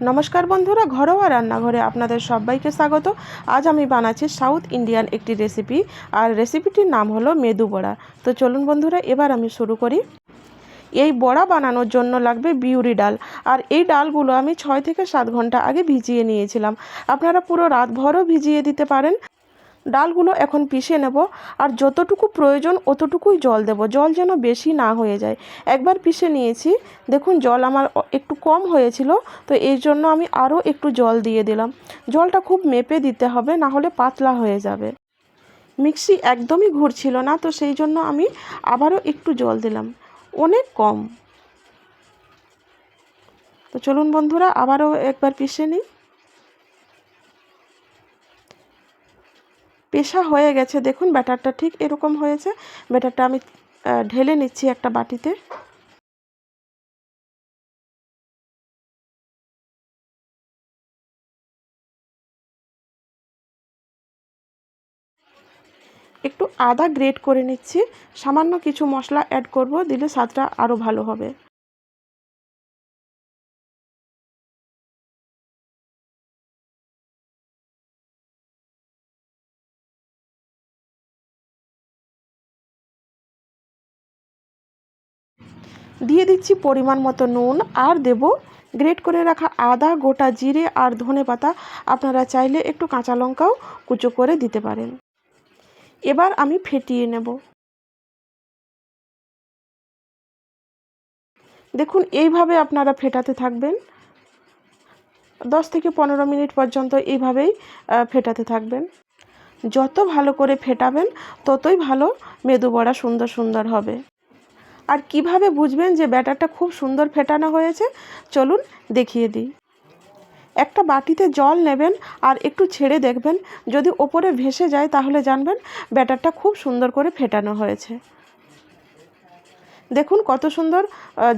নমস্কার বন্ধুরা, ঘরোয়া রান্নাঘরে আপনাদের সবাইকে স্বাগত। আজ আমি বানাচ্ছি সাউথ ইন্ডিয়ান একটি রেসিপি, আর রেসিপিটির নাম হলো মেদু বড়া। তো চলুন বন্ধুরা, এবার আমি শুরু করি। এই বড়া বানানোর জন্য লাগবে বিউরি ডাল, আর এই ডালগুলো আমি 6 থেকে 7 ঘন্টা আগে ভিজিয়ে নিয়েছিলাম। আপনারা পুরো রাতভরও ভিজিয়ে দিতে পারেন। ডালগুলো এখন পিষে নেব, আর যতটুকু প্রয়োজন অতটুকুই জল দেব, জল যেন বেশি না হয়ে যায়। একবার পিষে নিয়েছি, দেখুন জল আমার একটু কম হয়েছিল, তো এই জন্য আমি আরও একটু জল দিয়ে দিলাম। জলটা খুব মেপে দিতে হবে, না হলে পাতলা হয়ে যাবে। মিক্সি একদমই ঘুরছিল না, তো সেই জন্য আমি আবারও একটু জল দিলাম, অনেক কম। তো চলুন বন্ধুরা, আবারও একবার পিষে নিই। পেশা হয়ে গেছে, দেখুন ব্যাটারটা ঠিক এরকম হয়েছে। ব্যাটারটা আমি ঢেলে নিচ্ছি একটা বাটিতে। একটু আদা গ্রেট করে নিচ্ছি, সামান্য কিছু মশলা অ্যাড করব, দিলে স্বাদটা আরও ভালো হবে। দিয়ে দিচ্ছি পরিমাণ মতো নুন, আর দেব গ্রেট করে রাখা আদা, গোটা জিরে আর ধনেপাতা। আপনারা চাইলে একটু কাঁচা লঙ্কাও কুচো করে দিতে পারেন। এবার আমি ফেটিয়ে নেব। দেখুন এইভাবে আপনারা ফেটাতে থাকবেন, 10 থেকে 15 মিনিট পর্যন্ত এইভাবেই ফেটাতে থাকবেন। যত ভালো করে ফেটাবেন ততই ভালো মেদু বড়া সুন্দর সুন্দর হবে। আর কিভাবে বুঝবেন যে ব্যাটারটা খুব সুন্দর ফেটানো হয়েছে, চলুন দেখিয়ে দিই। একটা বাটিতে জল নেবেন, আর একটু ছেড়ে দেখবেন, যদি ওপরে ভেসে যায় তাহলে জানবেন ব্যাটারটা খুব সুন্দর করে ফেটানো হয়েছে। দেখুন কত সুন্দর,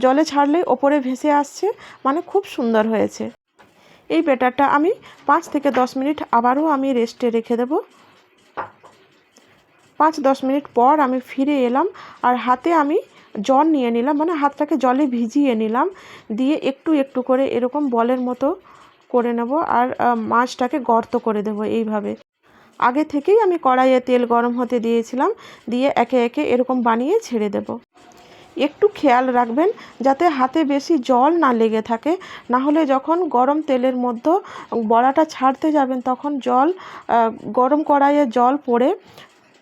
জলে ছাড়লেই ওপরে ভেসে আসছে, মানে খুব সুন্দর হয়েছে। এই ব্যাটারটা আমি 5 থেকে 10 মিনিট আবারও আমি রেস্টে রেখে দেব। 5-10 মিনিট পর আমি ফিরে এলাম, আর হাতে আমি জল নিয়ে নিলাম, মানে হাতটাকে জলে ভিজিয়ে নিলাম। দিয়ে একটু একটু করে এরকম বলের মতো করে নেব, আর মাছটাকে গর্ত করে দেব এইভাবে। আগে থেকেই আমি কড়াইয়ে তেল গরম হতে দিয়েছিলাম, দিয়ে একে একে এরকম বানিয়ে ছেড়ে দেব। একটু খেয়াল রাখবেন যাতে হাতে বেশি জল না লেগে থাকে, না হলে যখন গরম তেলের মধ্যে বড়াটা ছাড়তে যাবেন তখন গরম কড়াইয়ে জল পড়ে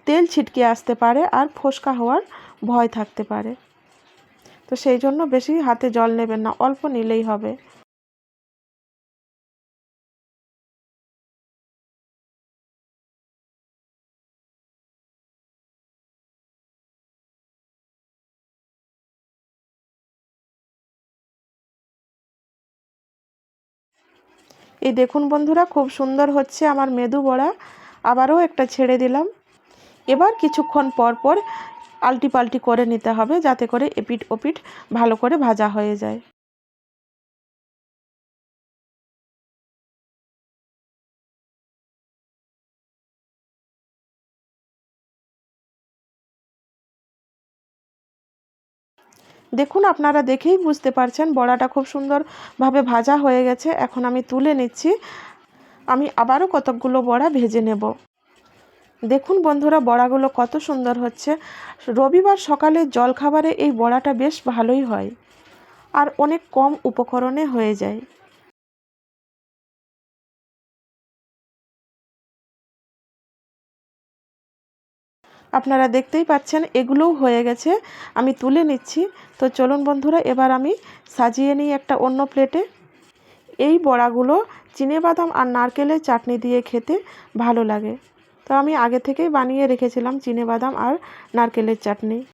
তেল ছিটকে আসতে পারে, আর ফোসকা হওয়ার ভয় থাকতে পারে। তো সেই জন্য বেশি হাতে জল নেবেন না, অল্প নিলেই হবে। এই দেখুন বন্ধুরা, খুব সুন্দর হচ্ছে আমার মেদু বড়া। আবারও একটা ছেড়ে দিলাম। এবার কিছুক্ষণ পর পর আলটি পাল্টি করে নিতে হবে, যাতে করে এপিঠ ওপিঠ ভালো করে ভাজা হয়ে যায়। দেখুন আপনারা দেখেই বুঝতে পারছেন বড়াটা খুব সুন্দরভাবে ভাজা হয়ে গেছে। এখন আমি তুলে নিচ্ছি। আমি আবারও কতকগুলো বড়া ভেজে নেব। দেখুন বন্ধুরা, বড়াগুলো কত সুন্দর হচ্ছে। রবিবার সকালে জলখাবারে এই বড়াটা বেশ ভালোই হয়, আর অনেক কম উপকরণে হয়ে যায়। আপনারা দেখতেই পাচ্ছেন এগুলোও হয়ে গেছে, আমি তুলে নিচ্ছি। তো চলুন বন্ধুরা, এবার আমি সাজিয়ে নিই একটা অন্য প্লেটে। এই বড়াগুলো চিনেবাদাম আর নারকেলের চাটনি দিয়ে খেতে ভালো লাগে। তো আমি আগে থেকেই বানিয়ে রেখেছিলাম চিনেবাদাম আর নারকেলের চাটনি।